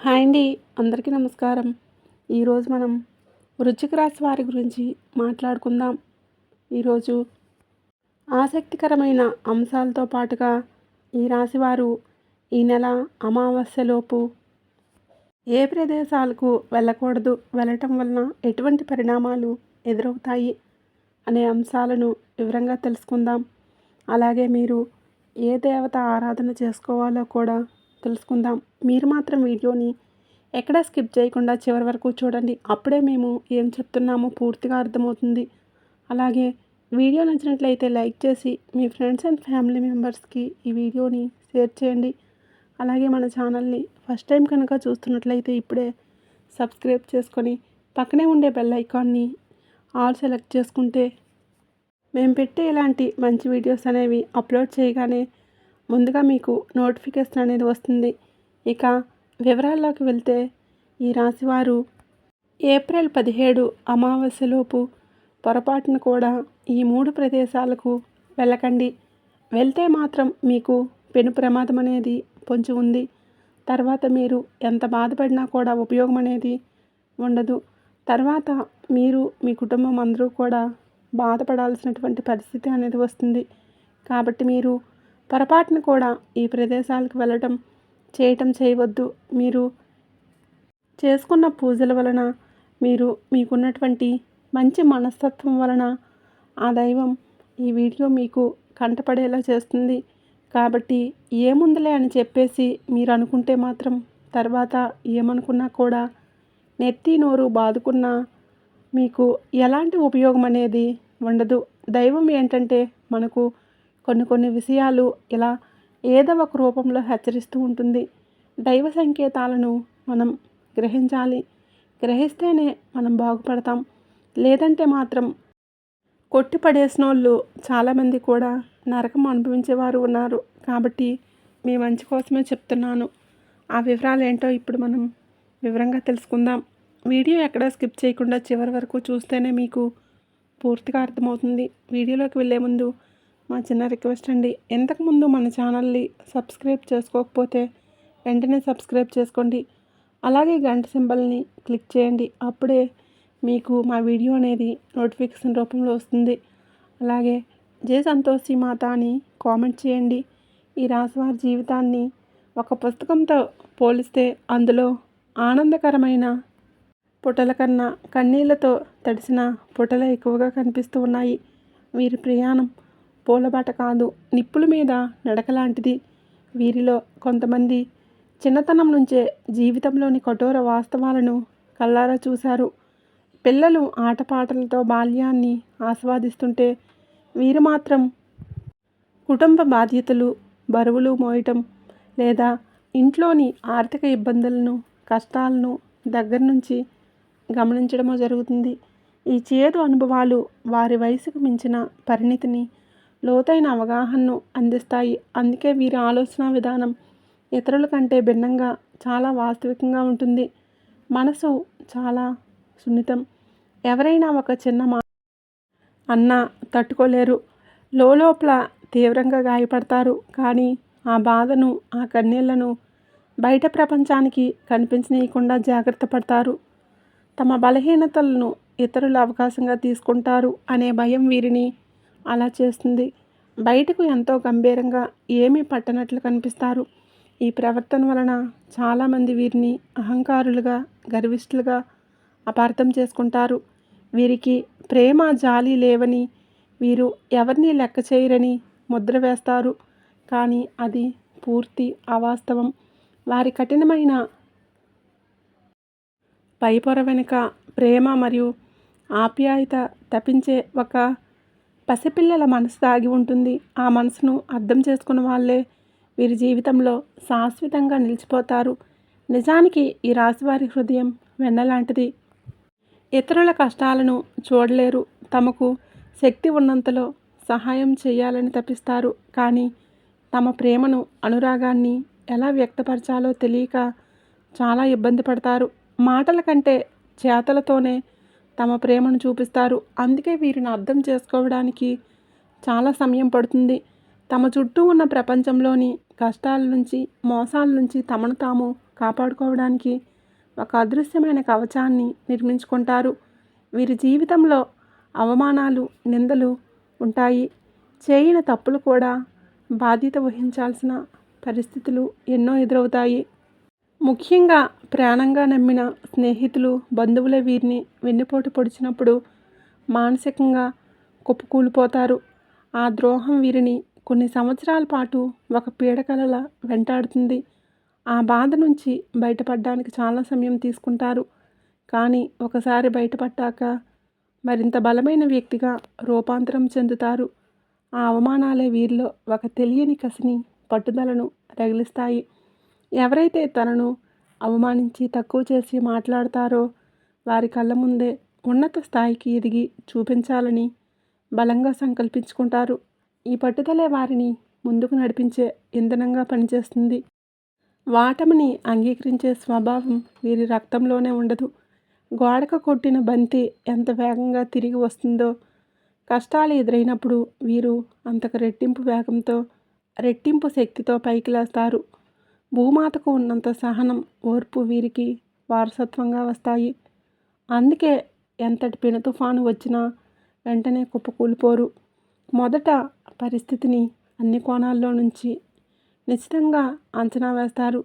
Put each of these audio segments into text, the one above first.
Hi అండి. అందరికీ నమస్కారం. ఈరోజు మనం వృశ్చిక రాశి వారి గురించి మాట్లాడుకుందాం. ఈరోజు ఆసక్తికరమైన అంశాలతో పాటుగా ఈ రాశివారు ఈ నెల అమావాస్యలోపు ఏ ప్రదేశాలకు వెళ్ళకూడదు, వెళ్ళటం వలన ఎటువంటి పరిణామాలు ఎదురవుతాయి అనే అంశాలను వివరంగా తెలుసుకుందాం. అలాగే మీరు ఏ దేవత ఆరాధన చేసుకోవాలో కూడా తెలుసుకుందాం. మీరు మాత్రం వీడియోని ఎక్కడ స్కిప్ చేయకుండా చివరి వరకు చూడండి. అప్పుడే మేము ఏం చెప్తున్నామో పూర్తిగా అర్థమవుతుంది. అలాగే వీడియో నచ్చినట్లయితే లైక్ చేసి మీ ఫ్రెండ్స్ అండ్ ఫ్యామిలీ మెంబర్స్కి ఈ వీడియోని షేర్ చేయండి. అలాగే మన ఛానల్ని ఫస్ట్ టైం కనుక చూస్తున్నట్లయితే ఇప్పుడే సబ్స్క్రైబ్ చేసుకొని పక్కనే ఉండే బెల్ ఐకాన్ని ఆల్ సెలెక్ట్ చేసుకుంటే మేము పెట్టే ఇలాంటి మంచి వీడియోస్ అనేవి అప్లోడ్ చేయగానే ముందుగా మీకు నోటిఫికేషన్ అనేది వస్తుంది. ఇక వివరాల్లోకి వెళ్తే ఈ రాశివారు ఏప్రిల్ 17 అమావాస్యలోపు పొరపాటున కూడా ఈ 3 ప్రదేశాలకు వెళ్ళకండి. వెళ్తే మాత్రం మీకు పెను ప్రమాదం అనేది పొంచి ఉంది. తర్వాత మీరు ఎంత బాధపడినా కూడా ఉపయోగం అనేది ఉండదు. తర్వాత మీరు మీ కుటుంబం అందరూ కూడా బాధపడాల్సినటువంటి పరిస్థితి అనేది వస్తుంది. కాబట్టి మీరు పొరపాటున కూడా ఈ ప్రదేశాలకు వెళ్ళటం చేయవద్దు. మీరు చేసుకున్న పూజల వలన మీకున్నటువంటి మంచి మనస్తత్వం వలన ఆ దైవం ఈ వీడియో మీకు కంటపడేలా చేస్తుంది. కాబట్టి ఏముందిలే అని చెప్పేసి మీరు అనుకుంటే మాత్రం తర్వాత ఏమనుకున్నా కూడా నెత్తి నోరు బాదుకున్నా మీకు ఎలాంటి ఉపయోగం అనేది ఉండదు. దైవం ఏంటంటే మనకు కొన్ని విషయాలు ఇలా ఏదో ఒక రూపంలో హెచ్చరిస్తూ ఉంటుంది. దైవ సంకేతాలను మనం గ్రహించాలి. గ్రహిస్తేనే మనం బాగుపడతాం. లేదంటే మాత్రం కొట్టిపడేసిన వాళ్ళు చాలామంది కూడా నరకం అనుభవించేవారు ఉన్నారు. కాబట్టి మీ మంచి కోసమే చెప్తున్నాను. ఆ వివరాలు ఏంటో ఇప్పుడు మనం వివరంగా తెలుసుకుందాం. వీడియో ఎక్కడా స్కిప్ చేయకుండా చివరి వరకు చూస్తేనే మీకు పూర్తిగా అర్థమవుతుంది. వీడియోలోకి వెళ్ళే ముందు మా చిన్న రిక్వెస్ట్ అండి. ఇంతకుముందు మన ఛానల్ని సబ్స్క్రైబ్ చేసుకోకపోతే వెంటనే సబ్స్క్రైబ్ చేసుకోండి. అలాగే గంట సింబల్ని క్లిక్ చేయండి. అప్పుడే మీకు మా వీడియో అనేది నోటిఫికేషన్ రూపంలో వస్తుంది. అలాగే జై సంతోషి మాత అని కామెంట్ చేయండి. ఈ రాశివారి జీవితాన్ని ఒక పుస్తకంతో పోలిస్తే అందులో ఆనందకరమైన పుటల కన్నా కన్నీళ్లతో తడిసిన పుటలే ఎక్కువగా కనిపిస్తూ ఉన్నాయి. వీరి ప్రయాణం పూలబాట కాదు, నిప్పుల మీద నడక లాంటిది. వీరిలో కొంతమంది చిన్నతనం నుంచే జీవితంలోని కఠోర వాస్తవాలను కళ్ళారా చూశారు. పిల్లలు ఆటపాటలతో బాల్యాన్ని ఆస్వాదిస్తుంటే వీరు మాత్రం కుటుంబ బాధ్యతలు, బరువులు మోయటం లేదా ఇంట్లోని ఆర్థిక ఇబ్బందులను, కష్టాలను దగ్గర నుంచి గమనించడమో జరుగుతుంది. ఈ చేదు అనుభవాలు వారి వయసుకు మించిన పరిణితిని, లోతైన అవగాహనను అందిస్తాయి. అందుకే వీరి ఆలోచన విధానం ఇతరుల కంటే భిన్నంగా చాలా వాస్తవికంగా ఉంటుంది. మనసు చాలా సున్నితం. ఎవరైనా ఒక చిన్న మాట అన్నా తట్టుకోలేరు. లోపల తీవ్రంగా గాయపడతారు. కానీ ఆ బాధను, ఆ కన్నీళ్లను బయట ప్రపంచానికి కనిపించనీయకుండా జాగ్రత్త పడతారు. తమ బలహీనతలను ఇతరులు అవకాశంగా తీసుకుంటారు అనే భయం వీరిని అలా చేస్తుంది. బయటకు ఎంతో గంభీరంగా ఏమీ పట్టనట్లు కనిపిస్తారు. ఈ ప్రవర్తన వలన చాలామంది వీరిని అహంకారులుగా, గర్విష్ఠులుగా అపార్థం చేసుకుంటారు. వీరికి ప్రేమ, జాలి లేవని, వీరు ఎవరిని లెక్క చేయరని ముద్ర వేస్తారు. కానీ అది పూర్తి అవాస్తవం. వారి కఠినమైన పైపొర వెనుక ప్రేమ మరియు ఆప్యాయత తప్పించే ఒక పసిపిల్లల మనసు దాగి ఉంటుంది. ఆ మనసును అర్థం చేసుకున్న వాళ్ళే వీరి జీవితంలో శాశ్వతంగా నిలిచిపోతారు. నిజానికి ఈ రాశివారి హృదయం వెన్నలాంటిది. ఇతరుల కష్టాలను చూడలేరు. తమకు శక్తి ఉన్నంతలో సహాయం చేయాలని తపిస్తారు. కానీ తమ ప్రేమను, అనురాగాన్ని ఎలా వ్యక్తపరచాలో తెలియక చాలా ఇబ్బంది పడతారు. మాటల కంటే చేతలతోనే తమ ప్రేమను చూపిస్తారు. అందుకే వీరిని అర్థం చేసుకోవడానికి చాలా సమయం పడుతుంది. తమ చుట్టూ ఉన్న ప్రపంచంలోని కష్టాల నుంచి, మోసాల నుంచి తమను తాము కాపాడుకోవడానికి ఒక అదృశ్యమైన కవచాన్ని నిర్మించుకుంటారు. వీరి జీవితంలో అవమానాలు, నిందలు ఉంటాయి. చేయని తప్పులు కూడా బాధ్యత వహించాల్సిన పరిస్థితులు ఎన్నో ఎదురవుతాయి. ముఖ్యంగా ప్రాణంగా నమ్మిన స్నేహితులు, బంధువులే వీరిని వెన్నుపోటు పొడిచినప్పుడు మానసికంగా కుప్పకూలిపోతారు. ఆ ద్రోహం వీరిని కొన్ని సంవత్సరాల పాటు ఒక పీడకలలా వెంటాడుతుంది. ఆ బాధ నుంచి బయటపడడానికి చాలా సమయం తీసుకుంటారు. కానీ ఒకసారి బయటపడ్డాక మరింత బలమైన వ్యక్తిగా రూపాంతరం చెందుతారు. ఆ అవమానాలే వీరిలో ఒక తెలియని కసిని, పట్టుదలను రగిలిస్తాయి. ఎవరైతే తనను అవమానించి తక్కువ చేసి మాట్లాడతారో వారి కళ్ళ ముందే ఉన్నత స్థాయికి ఎదిగి చూపించాలని బలంగా సంకల్పించుకుంటారు. ఈ పట్టుదలే వారిని ముందుకు నడిపించే ఇంధనంగా పనిచేస్తుంది. వాటమిని అంగీకరించే స్వభావం వీరి రక్తంలోనే ఉండదు. గోడకు కొట్టిన బంతి ఎంత వేగంగా తిరిగి వస్తుందో, కష్టాలు ఎదురైనప్పుడు వీరు అంతకు రెట్టింపు వేగంతో, రెట్టింపు శక్తితో పైకి లేస్తారు. భూమాతకు ఉన్నంత సహనం, ఓర్పు వీరికి వారసత్వంగా వస్తాయి. అందుకే ఎంతటి పెను తుఫాను వచ్చినా వెంటనే కుప్పకూలిపోరు. మొదట పరిస్థితిని అన్ని కోణాల్లో నుంచి నిశ్చితంగా అంచనా వేస్తారు.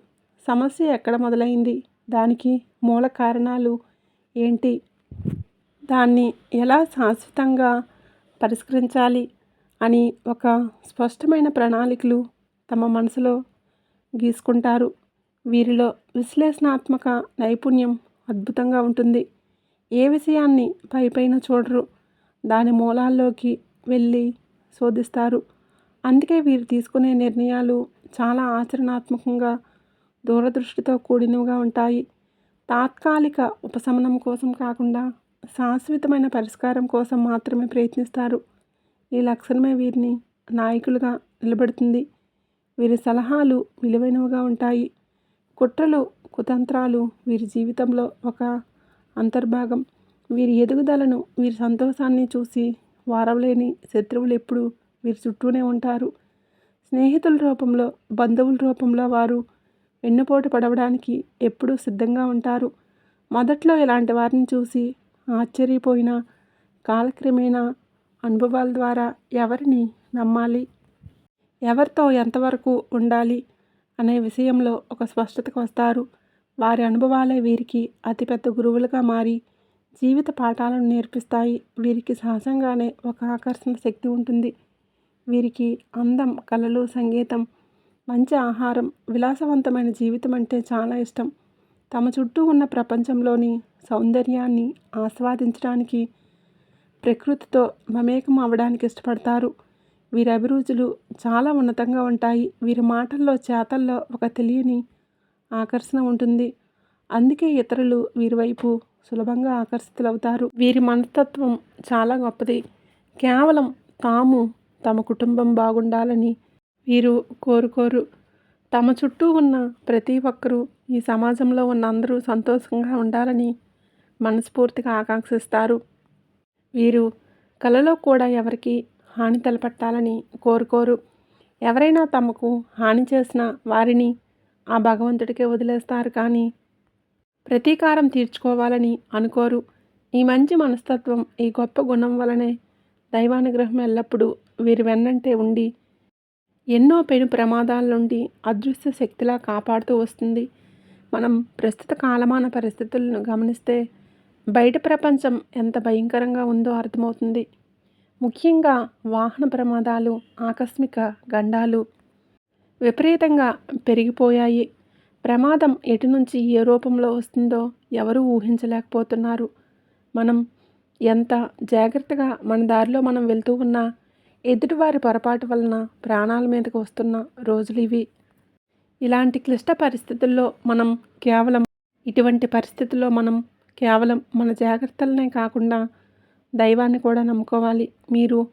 సమస్య ఎక్కడ మొదలైంది, దానికి మూల కారణాలు ఏంటి, దాన్ని ఎలా శాశ్వతంగా పరిష్కరించాలి అని ఒక స్పష్టమైన ప్రణాళికలు తమ మనసులో గీసుకుంటారు. వీరిలో విశ్లేషణాత్మక నైపుణ్యం అద్భుతంగా ఉంటుంది. ఏ విషయాన్ని పైపైన చూడరు, దాని మూలాల్లోకి వెళ్ళి శోధిస్తారు. అందుకే వీరు తీసుకునే నిర్ణయాలు చాలా ఆచరణాత్మకంగా, దూరదృష్టితో కూడినవిగా ఉంటాయి. తాత్కాలిక ఉపశమనం కోసం కాకుండా శాశ్వతమైన పరిష్కారం కోసం మాత్రమే ప్రయత్నిస్తారు. ఈ లక్షణమే వీరిని నాయకులుగా నిలబెడుతుంది. వీరి సలహాలు విలువైనవిగా ఉంటాయి. కుట్రలు, కుతంత్రాలు వీరి జీవితంలో ఒక అంతర్భాగం. వీరి ఎదుగుదలను, వీరి సంతోషాన్ని చూసి వారవలేని శత్రువులు ఎప్పుడూ వీరి చుట్టూనే ఉంటారు. స్నేహితుల రూపంలో, బంధువుల రూపంలో వారు వెన్నుపోటు పడవడానికి ఎప్పుడూ సిద్ధంగా ఉంటారు. మొదట్లో ఇలాంటి వారిని చూసి ఆశ్చర్యపోయిన కాలక్రమేణా అనుభవాల ద్వారా ఎవరిని నమ్మాలి, ఎవరితో ఎంతవరకు ఉండాలి అనే విషయంలో ఒక స్పష్టతకు వస్తారు. వారి అనుభవాలే వీరికి అతిపెద్ద గురువులుగా మారి జీవిత పాఠాలను నేర్పిస్తాయి. వీరికి సహజంగానే ఒక ఆకర్షణ శక్తి ఉంటుంది. వీరికి అందం, కళలు, సంగీతం, మంచి ఆహారం, విలాసవంతమైన జీవితం అంటే చాలా ఇష్టం. తమ చుట్టూ ఉన్న ప్రపంచంలోని సౌందర్యాన్ని ఆస్వాదించడానికి, ప్రకృతితో మమేకం అవ్వడానికి ఇష్టపడతారు. వీరి అభిరుచులు చాలా ఉన్నతంగా ఉంటాయి. వీరి మాటల్లో, చేతల్లో ఒక తెలియని ఆకర్షణ ఉంటుంది. అందుకే ఇతరులు వీరి వైపు సులభంగా ఆకర్షితులవుతారు. వీరి మనస్తత్వం చాలా గొప్పది. కేవలం తాము, తమ కుటుంబం బాగుండాలని వీరు కోరుకోరు. తమ చుట్టూ ఉన్న ప్రతి ఒక్కరూ, ఈ సమాజంలో ఉన్న అందరూ సంతోషంగా ఉండాలని మనస్ఫూర్తిగా ఆకాంక్షిస్తారు. వీరు కలలో కూడా ఎవరికి హాని తలపెట్టాలని కోరుకోరు. ఎవరైనా తమకు హాని చేసిన వారిని ఆ భగవంతుడికే వదిలేస్తారు కానీ ప్రతీకారం తీర్చుకోవాలని అనుకోరు. ఈ మంచి మనస్తత్వం, ఈ గొప్ప గుణం వలనే దైవానుగ్రహం ఎల్లప్పుడూ వీరి వెన్నంటే ఉండి ఎన్నో పెను ప్రమాదాల నుండి అదృశ్య శక్తిలా కాపాడుతూ వస్తుంది. మనం ప్రస్తుత కాలమాన పరిస్థితులను గమనిస్తే బయట ప్రపంచం ఎంత భయంకరంగా ఉందో అర్థమవుతుంది. ముఖ్యంగా వాహన ప్రమాదాలు, ఆకస్మిక గండాలు విపరీతంగా పెరిగిపోయాయి. ప్రమాదం ఎటు నుంచి ఏ రూపంలో వస్తుందో ఎవరూ ఊహించలేకపోతున్నారు. మనం ఎంత జాగ్రత్తగా మన దారిలో మనం వెళ్తూ ఉన్నా ఎదుటివారి పొరపాటు వలన ప్రాణాల మీదకు వస్తున్న రోజులు ఇవి. ఇలాంటి క్లిష్ట పరిస్థితుల్లో ఇటువంటి పరిస్థితుల్లో మనం కేవలం మన జాగ్రత్తలనే కాకుండా దైవాన్ని కూడా నమ్ముకోవాలి. మీరు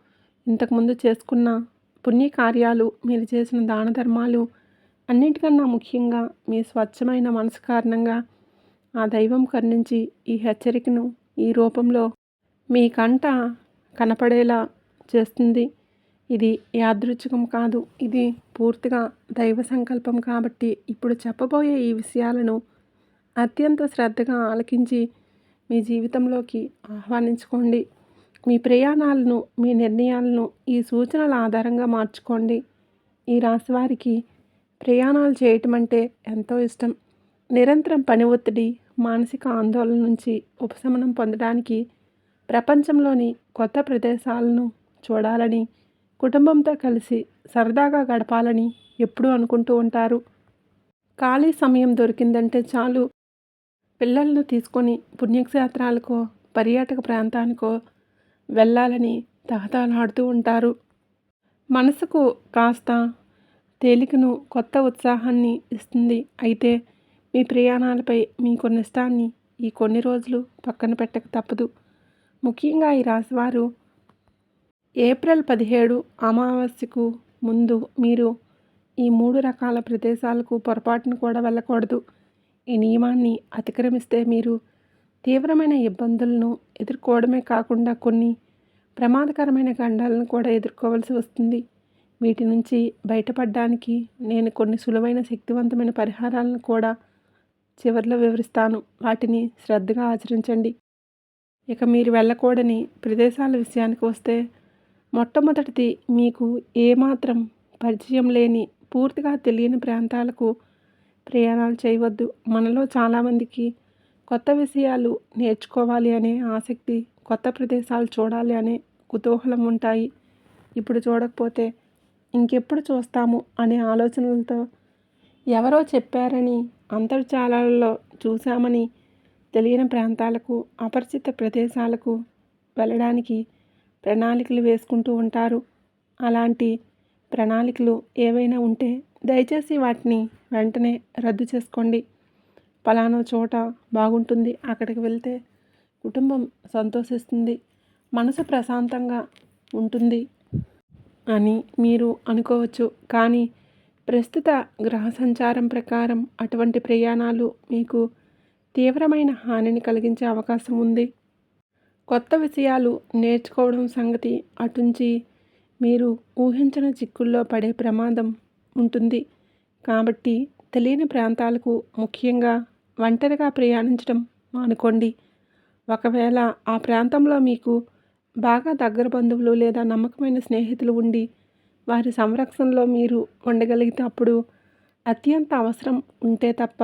ఇంతకుముందు చేసుకున్న పుణ్యకార్యాలు, మీరు చేసిన దాన ధర్మాలు, అన్నిటికన్నా ముఖ్యంగా మీ స్వచ్ఛమైన మనసు కారణంగా ఆ దైవం కరుణించి ఈ హెచ్చరికను ఈ రూపంలో మీ కంట కనపడేలా చేస్తుంది. ఇది యాదృచ్ఛికం కాదు. ఇది పూర్తిగా దైవ సంకల్పం కాబట్టి ఇప్పుడు చెప్పబోయే ఈ విషయాలను అత్యంత శ్రద్ధగా ఆలకించి మీ జీవితంలోకి ఆహ్వానించుకోండి. మీ ప్రయాణాలను, మీ నిర్ణయాలను ఈ సూచనల ఆధారంగా మార్చుకోండి. ఈ రాశి వారికి ప్రయాణాలు చేయటం అంటే ఎంతో ఇష్టం. నిరంతరం పని ఒత్తిడి, మానసిక ఆందోళన నుంచి ఉపశమనం పొందడానికి ప్రపంచంలోని కొత్త ప్రదేశాలను చూడాలని, కుటుంబంతో కలిసి సరదాగా గడపాలని ఎప్పుడూ అనుకుంటూ ఉంటారు. ఖాళీ సమయం దొరికిందంటే చాలు పిల్లలను తీసుకొని పుణ్యక్షేత్రాలకో, పర్యాటక ప్రాంతానికో వెళ్ళాలని తహతహలాడుతూ ఉంటారు. మనసుకు కాస్త తేలికను, కొత్త ఉత్సాహాన్ని ఇస్తుంది. అయితే మీ ప్రయాణాలపై మీకున్న ఇష్టాన్ని ఈ కొన్ని రోజులు పక్కన పెట్టక తప్పదు. ముఖ్యంగా ఈ రాశివారు ఏప్రిల్ 17 అమావాస్యకు ముందు మీరు ఈ 3 రకాల ప్రదేశాలకు పొరపాటును కూడా వెళ్ళకూడదు. ఈ నియమాన్ని అతిక్రమిస్తే మీరు తీవ్రమైన ఇబ్బందులను ఎదుర్కోవడమే కాకుండా కొన్ని ప్రమాదకరమైన గండాలను కూడా ఎదుర్కోవాల్సి వస్తుంది. వీటి నుంచి బయటపడడానికి నేను కొన్ని సులువైన శక్తివంతమైన పరిహారాలను కూడా చివరిలో వివరిస్తాను. వాటిని శ్రద్ధగా ఆచరించండి. ఇక మీరు వెళ్ళకూడని ప్రదేశాల విషయానికి వస్తే, మొట్టమొదటిది మీకు ఏమాత్రం పరిచయం లేని, పూర్తిగా తెలియని ప్రాంతాలకు ప్రయాణాలు చేయవద్దు. మనలో చాలామందికి కొత్త విషయాలు నేర్చుకోవాలి అనే ఆసక్తి, కొత్త ప్రదేశాలు చూడాలి అనే కుతూహలం ఉంటాయి. ఇప్పుడు చూడకపోతే ఇంకెప్పుడు చూస్తాము అనే ఆలోచనలతో, ఎవరో చెప్పారని, అంతర్జాలాలలో చూశామని తెలియని ప్రాంతాలకు, అపరిచిత ప్రదేశాలకు వెళ్ళడానికి ప్రణాళికలు వేసుకుంటూ ఉంటారు. అలాంటి ప్రణాళికలు ఏవైనా ఉంటే దయచేసి వాటిని వెంటనే రద్దు చేసుకోండి. పలానా చోట బాగుంటుంది, అక్కడికి వెళ్తే కుటుంబం సంతోషిస్తుంది, మనసు ప్రశాంతంగా ఉంటుంది అని మీరు అనుకోవచ్చు. కానీ ప్రస్తుత గ్రహ సంచారం ప్రకారం అటువంటి ప్రయాణాలు మీకు తీవ్రమైన హానిని కలిగించే అవకాశం ఉంది. కొత్త విషయాలు నేర్చుకోవడం సంగతి అటుంచి మీరు ఊహించిన చిక్కుల్లో పడే ప్రమాదం ఉంటుంది. కాబట్టి తెలియని ప్రాంతాలకు ముఖ్యంగా ఒంటరిగా ప్రయాణించడం మానుకోండి. ఒకవేళ ఆ ప్రాంతంలో మీకు బాగా దగ్గర బంధువులు లేదా నమ్మకమైన స్నేహితులు ఉండి వారి సంరక్షణలో మీరు ఉండగలిగితే అప్పుడు అత్యంత అవసరం ఉంటే తప్ప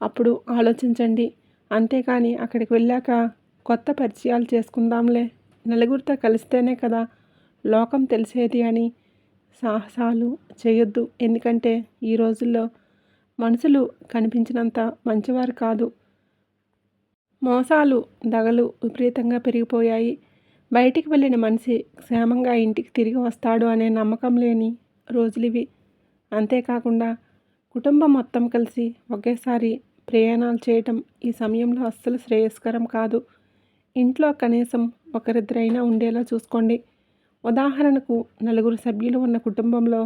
అప్పుడు ఆలోచించండి. అంతేకాని అక్కడికి వెళ్ళాక కొత్త పరిచయాలు చేసుకుందాంలే, నలుగురితో కలిస్తేనే కదా లోకం తెలిసేది అని సాహసాలు చేయొద్దు. ఎందుకంటే ఈ రోజుల్లో మనుషులు కనిపించినంత మంచివారు కాదు. మోసాలు, దగలు విపరీతంగా పెరిగిపోయాయి. బయటికి వెళ్ళిన మనిషి క్షేమంగా ఇంటికి తిరిగి వస్తాడు అనే నమ్మకం లేని రోజులివి. అంతేకాకుండా కుటుంబం మొత్తం కలిసి ఒకేసారి ప్రయాణాలు చేయటం ఈ సమయంలో అస్సలు శ్రేయస్కరం కాదు. ఇంట్లో కనీసం ఒకరిద్దరైనా ఉండేలా చూసుకోండి. ఉదాహరణకు నలుగురు సభ్యులు ఉన్న కుటుంబంలో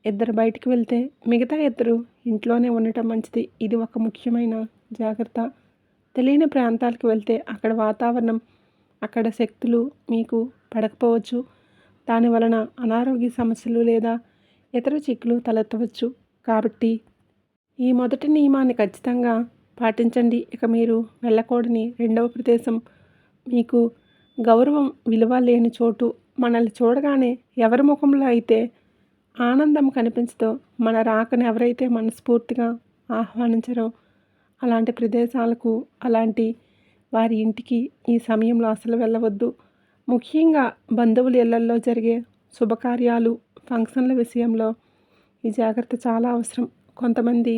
ఇద్దరు బయటికి వెళ్తే మిగతా ఇద్దరు ఇంట్లోనే ఉండటం మంచిది. ఇది ఒక ముఖ్యమైన జాగ్రత్త. తెలియని ప్రాంతాలకు వెళ్తే అక్కడ వాతావరణం, అక్కడ శక్తులు మీకు పడకపోవచ్చు. దాని వలన అనారోగ్య సమస్యలు లేదా ఇతర చిక్కులు తలెత్తవచ్చు. కాబట్టి ఈ మొదటి నియమాన్ని ఖచ్చితంగా పాటించండి. ఇక మీరు వెళ్ళకూడని రెండవ ప్రదేశం, మీకు గౌరవం, విలువ లేని చోటు. మనల్ని చూడగానే ఎవరి ముఖంలో అయితే ఆనందం కనిపించదో, మన రాకను ఎవరైతే మనస్ఫూర్తిగా ఆహ్వానించరో అలాంటి ప్రదేశాలకు, అలాంటి వారి ఇంటికి ఈ సమయంలో అసలు వెళ్ళవద్దు. ముఖ్యంగా బంధువుల ఇళ్లల్లో జరిగే శుభకార్యాలు, ఫంక్షన్ల విషయంలో ఈ జాగ్రత్త చాలా అవసరం. కొంతమంది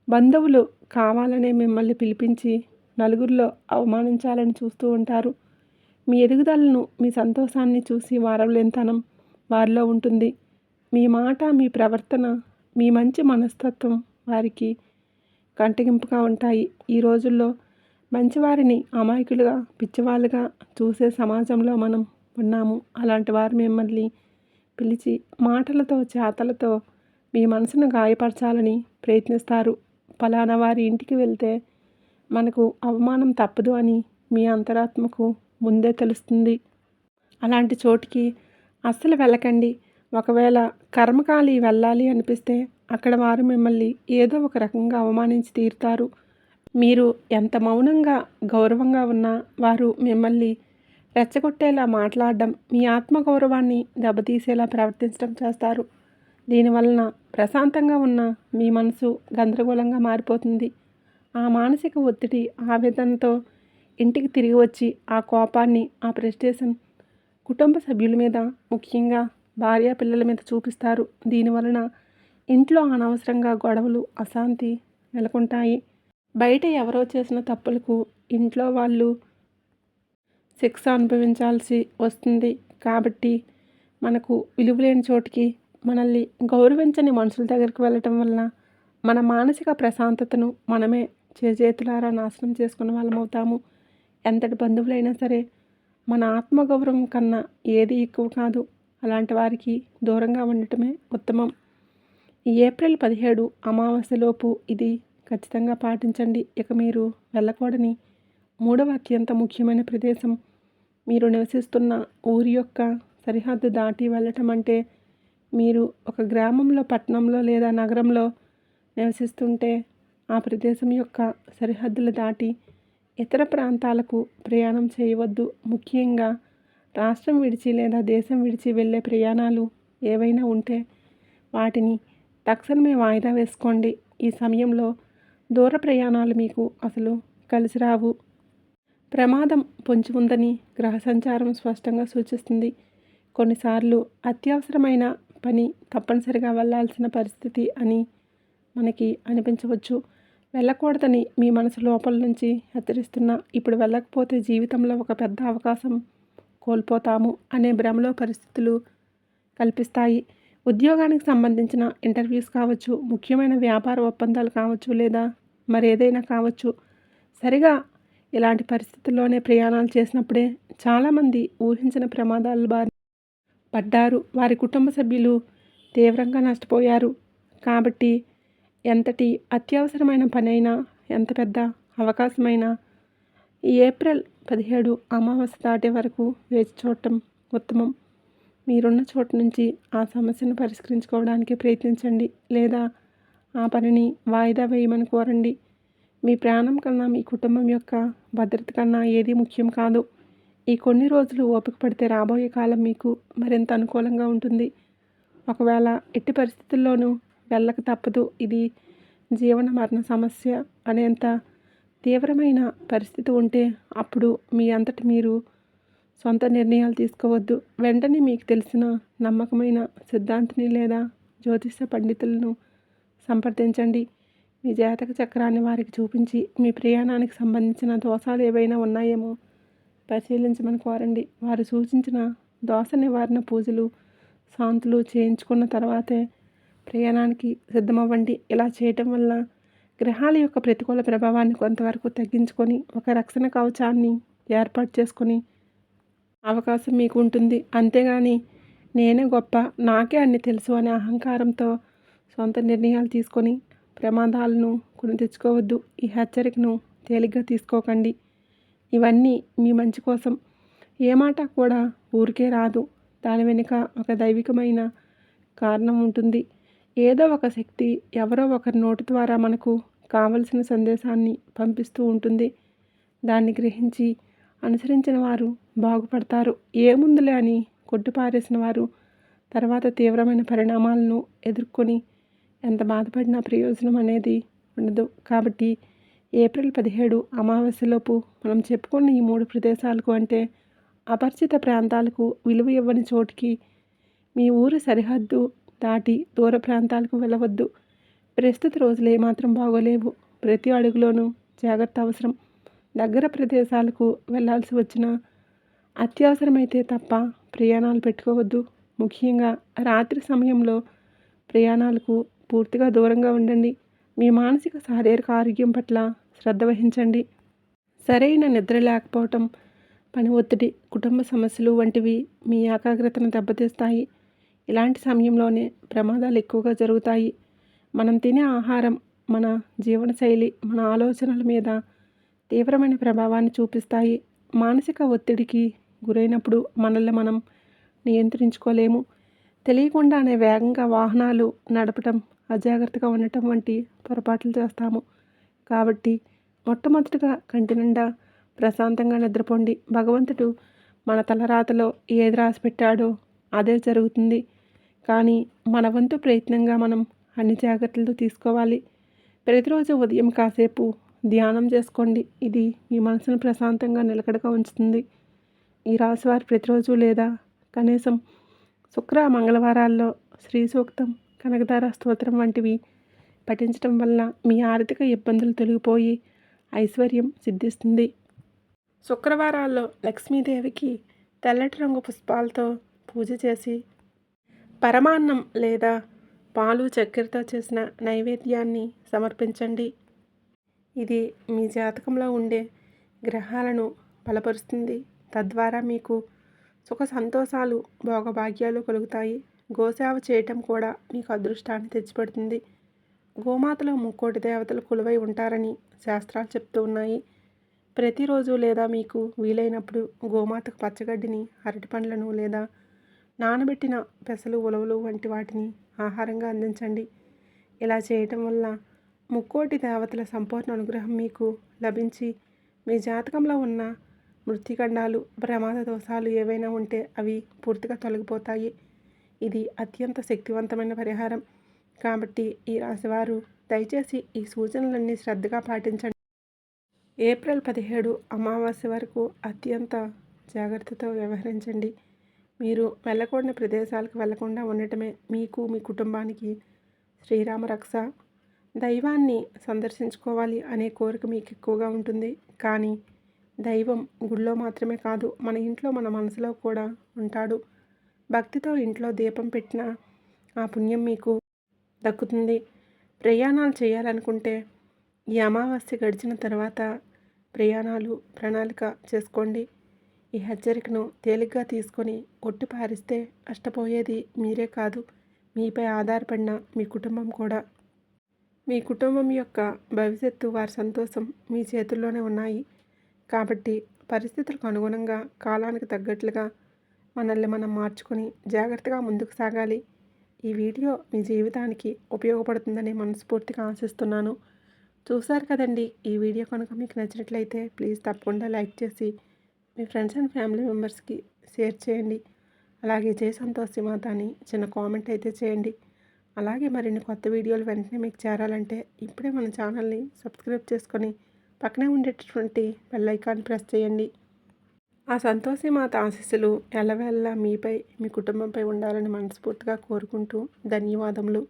బంధువులు కావాలనే మిమ్మల్ని పిలిపించి నలుగురిలో అవమానించాలని చూస్తూ ఉంటారు. మీ ఎదుగుదలను, మీ సంతోషాన్ని చూసి వారవలేనితనం వారిలో ఉంటుంది. మీ మాట, మీ ప్రవర్తన, మీ మంచి మనస్తత్వం వారికి కంటగింపుగా ఉంటాయి. ఈ రోజుల్లో మంచివారిని అమాయకులుగా, పిచ్చివాళ్ళుగా చూసే సమాజంలో మనం ఉన్నాము. అలాంటి వారు మిమ్మల్ని పిలిచి మాటలతో, చేతలతో మీ మనసును గాయపరచాలని ప్రయత్నిస్తారు. ఫలానా వారి ఇంటికి వెళ్తే మనకు అవమానం తప్పదు అని మీ అంతరాత్మకు ముందే తెలుస్తుంది. అలాంటి చోటికి అస్సలు వెళ్ళకండి. ఒకవేళ కర్మకాలి వెళ్ళాలి అనిపిస్తే అక్కడ వారు మిమ్మల్ని ఏదో ఒక రకంగా అవమానించి తీరుతారు. మీరు ఎంత మౌనంగా, గౌరవంగా ఉన్నా వారు మిమ్మల్ని రెచ్చగొట్టేలా మాట్లాడడం, మీ ఆత్మగౌరవాన్ని దెబ్బతీసేలా ప్రవర్తించడం చేస్తారు. దీనివలన ప్రశాంతంగా ఉన్న మీ మనసు గందరగోళంగా మారిపోతుంది. ఆ మానసిక ఒత్తిడి, ఆవేదనతో ఇంటికి తిరిగి వచ్చి ఆ కోపాన్ని, ఆ ఫ్రస్ట్రేషన్ కుటుంబ సభ్యుల మీద, ముఖ్యంగా భార్య పిల్లల మీద చూపిస్తారు. దీనివలన ఇంట్లో అనవసరంగా గొడవలు, అశాంతి నెలకొంటాయి. బయట ఎవరో చేసిన తప్పులకు ఇంట్లో వాళ్ళు శిక్ష అనుభవించాల్సి వస్తుంది. కాబట్టి మనకు విలువలేని చోటికి, మనల్ని గౌరవించని మనుషుల దగ్గరికి వెళ్ళటం వలన మన మానసిక ప్రశాంతతను మనమే చేజేతులారా నాశనం చేసుకున్న వాళ్ళమవుతాము. ఎంతటి బంధువులైనా సరే మన ఆత్మగౌరవం కన్నా ఏది ఎక్కువ కాదు. అలాంటి వారికి దూరంగా ఉండటమే ఉత్తమం. ఈ ఏప్రిల్ 17 అమావాస్యలోపు ఇది ఖచ్చితంగా పాటించండి. ఇక మీరు వెళ్ళకూడని మూడవ అత్యంత ముఖ్యమైన ప్రదేశం, మీరు నివసిస్తున్న ఊరి యొక్క సరిహద్దు దాటి వెళ్ళటం అంటే, మీరు ఒక గ్రామంలో, పట్టణంలో లేదా నగరంలో నివసిస్తుంటే ఆ ప్రదేశం యొక్క సరిహద్దులు దాటి ఇతర ప్రాంతాలకు ప్రయాణం చేయవద్దు. ముఖ్యంగా రాష్ట్రం విడిచి లేదా దేశం విడిచి వెళ్ళే ప్రయాణాలు ఏవైనా ఉంటే వాటిని తక్షణమే వాయిదా వేసుకోండి. ఈ సమయంలో దూర ప్రయాణాలు మీకు అసలు కలిసి రావు. ప్రమాదం పొంచి ఉందని గ్రహ సంచారం స్పష్టంగా సూచిస్తుంది. కొన్నిసార్లు అత్యవసరమైన పని తప్పనిసరిగా వెళ్ళాల్సిన పరిస్థితి అని మనకి అనిపించవచ్చు. వెళ్ళకూడదని మీ మనసు లోపల నుంచి హెచ్చరిస్తున్నా, ఇప్పుడు వెళ్ళకపోతే జీవితంలో ఒక పెద్ద అవకాశం కోల్పోతాము అనే భ్రమలో పరిస్థితులు కల్పిస్తాయి. ఉద్యోగానికి సంబంధించిన ఇంటర్వ్యూస్ కావచ్చు, ముఖ్యమైన వ్యాపార ఒప్పందాలు కావచ్చు, లేదా మరేదైనా కావచ్చు. సరిగా ఇలాంటి పరిస్థితుల్లోనే ప్రయాణాలు చేసినప్పుడే చాలామంది ఊహించిన ప్రమాదాల బారి పడ్డారు. వారి కుటుంబ సభ్యులు తీవ్రంగా నష్టపోయారు. కాబట్టి ఎంతటి అత్యవసరమైన పనైనా, ఎంత పెద్ద అవకాశమైనా ఈ ఏప్రిల్ 17 అమావాస్య దాటే వరకు వేచి చూడటం ఉత్తమం. మీరున్న చోటు నుంచి ఆ సమస్యను పరిష్కరించుకోవడానికి ప్రయత్నించండి, లేదా ఆ పనిని వాయిదా వేయమని కోరండి. మీ ప్రాణం కన్నా, మీ కుటుంబం యొక్క భద్రత కన్నా ఏది ముఖ్యం కాదు. ఈ కొన్ని రోజులు ఓపిక పడితే రాబోయే కాలం మీకు మరింత అనుకూలంగా ఉంటుంది. ఒకవేళ ఎట్టి పరిస్థితుల్లోనూ వెళ్ళక తప్పదు, ఇది జీవన మరణ సమస్య అనేంత తీవ్రమైన పరిస్థితి ఉంటే అప్పుడు మీ అంతటి మీరు సొంత నిర్ణయాలు తీసుకోవద్దు. వెంటనే మీకు తెలిసిన నమ్మకమైన సిద్ధాంతిని లేదా జ్యోతిష పండితులను సంప్రదించండి. మీ జాతక చక్రాన్ని వారికి చూపించి మీ ప్రయాణానికి సంబంధించిన దోషాలు ఏవైనా ఉన్నాయేమో పరిశీలించమని కోరండి. వారు సూచించిన దోష నివారణ పూజలు, శాంతులు చేయించుకున్న తర్వాతే ప్రయాణానికి సిద్ధమవ్వండి. ఇలా చేయటం వల్ల గ్రహాల యొక్క ప్రతికూల ప్రభావాన్ని కొంతవరకు తగ్గించుకొని ఒక రక్షణ కవచాన్ని ఏర్పాటు చేసుకొని అవకాశం మీకు ఉంటుంది. అంతేగాని నేనే గొప్ప, నాకే అన్ని తెలుసు అనే అహంకారంతో సొంత నిర్ణయాలు తీసుకొని ప్రమాదాలను కొని తెచ్చుకోవద్దు. ఈ హెచ్చరికను తేలిగ్గా తీసుకోకండి. ఇవన్నీ మీ మంచి కోసం. ఏ మాట కూడా ఊరికే రాదు. దాని వెనుక ఒక దైవికమైన కారణం ఉంటుంది. ఏదో ఒక శక్తి ఎవరో ఒకరి నోటి ద్వారా మనకు కావలసిన సందేశాన్ని పంపిస్తూ ఉంటుంది. దాన్ని గ్రహించి అనుసరించిన వారు బాగుపడతారు. ఏముందులే అని కొట్టిపారేసిన వారు తర్వాత తీవ్రమైన పరిణామాలను ఎదుర్కొని ఎంత బాధపడినా ప్రయోజనం అనేది ఉండదు. కాబట్టి ఏప్రిల్ 17 అమావాస్యలోపు మనం చెప్పుకున్న ఈ 3 ప్రదేశాలకు, అంటే అపరిచిత ప్రాంతాలకు, విలువ ఇవ్వని చోటికి, మీ ఊరి సరిహద్దు దాటి దూర ప్రాంతాలకు వెళ్ళవద్దు. ప్రస్తుత రోజులు ఏమాత్రం బాగోలేవు. ప్రతి అడుగులోనూ జాగ్రత్త అవసరం. దగ్గర ప్రదేశాలకు వెళ్ళాల్సి వచ్చినా అత్యవసరమైతే తప్ప ప్రయాణాలు పెట్టుకోవద్దు. ముఖ్యంగా రాత్రి సమయంలో ప్రయాణాలకు పూర్తిగా దూరంగా ఉండండి. మీ మానసిక, శారీరక ఆరోగ్యం పట్ల శ్రద్ధ వహించండి. సరైన నిద్ర లేకపోవటం, పని ఒత్తిడి, కుటుంబ సమస్యలు వంటివి మీ ఏకాగ్రతను దెబ్బతీస్తాయి. ఇలాంటి సమయంలోనే ప్రమాదాలు ఎక్కువగా జరుగుతాయి. మనం తినే ఆహారం, మన జీవనశైలి మన ఆలోచనల మీద తీవ్రమైన ప్రభావాన్ని చూపిస్తాయి. మానసిక ఒత్తిడికి గురైనప్పుడు మనల్ని మనం నియంత్రించుకోలేము. తెలియకుండానే వేగంగా వాహనాలు నడపటం, అజాగ్రత్తగా ఉండటం వంటి పొరపాట్లు చేస్తాము. కాబట్టి మొట్టమొదటిగా కంటి నిండా ప్రశాంతంగా నిద్రపోండి. భగవంతుడు మన తలరాతలో ఏది రాసి పెట్టాడో అదే జరుగుతుంది. కానీ మన వంతు ప్రయత్నంగా మనం అన్ని జాగ్రత్తలు తీసుకోవాలి. ప్రతిరోజు ఉదయం కాసేపు ధ్యానం చేసుకోండి. ఇది మీ మనసును ప్రశాంతంగా నిలకడగా ఉంచుతుంది. ఈ రాశివారు ప్రతిరోజు లేదా కనీసం శుక్ర మంగళవారాల్లో శ్రీ సూక్తం, కనకదార స్తోత్రం వంటివి పఠించడం వల్ల మీ ఆర్థిక ఇబ్బందులు తొలగిపోయి ఐశ్వర్యం సిద్ధిస్తుంది. శుక్రవారాల్లో లక్ష్మీదేవికి తెల్లటి రంగు పుష్పాలతో పూజ చేసి పరమాన్నం లేదా పాలు చక్కెరతో చేసిన నైవేద్యాన్ని సమర్పించండి. ఇది మీ జాతకంలో ఉండే గ్రహాలను బలపరుస్తుంది. తద్వారా మీకు సుఖ సంతోషాలు, భోగభాగ్యాలు కలుగుతాయి. గోసేవ చేయటం కూడా మీకు అదృష్టాన్ని తెచ్చిపెడుతుంది. గోమాతలో ముక్కోటి దేవతలు కొలువై ఉంటారని శాస్త్రాలు చెప్తూ ఉన్నాయి. ప్రతిరోజు లేదా మీకు వీలైనప్పుడు గోమాతకు పచ్చగడ్డిని, అరటి పండ్లను లేదా నానబెట్టిన పెసలు, ఉలవలు వంటి వాటిని ఆహారంగా అందించండి. ఇలా చేయటం వల్ల ముక్కోటి దేవతల సంపూర్ణ అనుగ్రహం మీకు లభించి మీ జాతకంలో ఉన్న మృత్యుగండాలు, ప్రమాద దోషాలు ఏవైనా ఉంటే అవి పూర్తిగా తొలగిపోతాయి. ఇది అత్యంత శక్తివంతమైన పరిహారం. కాబట్టి ఈ రాశివారు దయచేసి ఈ సూచనలన్నీ శ్రద్ధగా పాటించండి. ఏప్రిల్ 17 అమావాస్య వరకు అత్యంత జాగ్రత్తతో వ్యవహరించండి. మీరు వెళ్ళకూడని ప్రదేశాలకు వెళ్లకుండా ఉండటమే మీకు, మీ కుటుంబానికి శ్రీరామ రక్ష. దైవాన్ని సందర్శించుకోవాలి అనే కోరిక మీకు ఎక్కువగా ఉంటుంది. కానీ దైవం గుడిలో మాత్రమే కాదు, మన ఇంట్లో, మన మనసులో కూడా ఉంటాడు. భక్తితో ఇంట్లో దీపం పెట్టిన ఆ పుణ్యం మీకు దక్కుతుంది. ప్రయాణాలు చేయాలనుకుంటే ఈ అమావాస్య గడిచిన తర్వాత ప్రయాణాలు ప్రణాళిక చేసుకోండి. ఈ హెచ్చరికను తేలిగ్గా తీసుకొని కొట్టి పారిస్తే నష్టపోయేది మీరే కాదు, మీపై ఆధారపడిన మీ కుటుంబం కూడా. మీ కుటుంబం యొక్క భవిష్యత్తు, వారి సంతోషం మీ చేతుల్లోనే ఉన్నాయి. కాబట్టి పరిస్థితులకు అనుగుణంగా, కాలానికి తగ్గట్లుగా మనల్ని మనం మార్చుకొని జాగ్రత్తగా ముందుకు సాగాలి. ఈ వీడియో మీ జీవితానికి ఉపయోగపడుతుందని మనస్ఫూర్తిగా ఆశిస్తున్నాను. చూశారు కదండి. ఈ వీడియో కనుక మీకు నచ్చినట్లయితే ప్లీజ్ తప్పకుండా లైక్ చేసి మీ ఫ్రెండ్స్ అండ్ ఫ్యామిలీ మెంబర్స్కి షేర్ చేయండి. అలాగే జై సంతోషి మాత అని చిన్న కామెంట్ అయితే చేయండి. అలాగే మరిన్ని కొత్త వీడియోలు వెంటనే మీకు చేరాలంటే ఇప్పుడే మన ఛానల్ని సబ్స్క్రైబ్ చేసుకొని పక్కనే ఉండేటటువంటి బెల్ ఐకాన్ ప్రెస్ చేయండి. ఆ సంతోషి మాత ఆశీస్సులు ఎల్లవేళలా మీపై, మీ కుటుంబంపై ఉండాలని మనస్ఫూర్తిగా కోరుకుంటూ ధన్యవాదములు.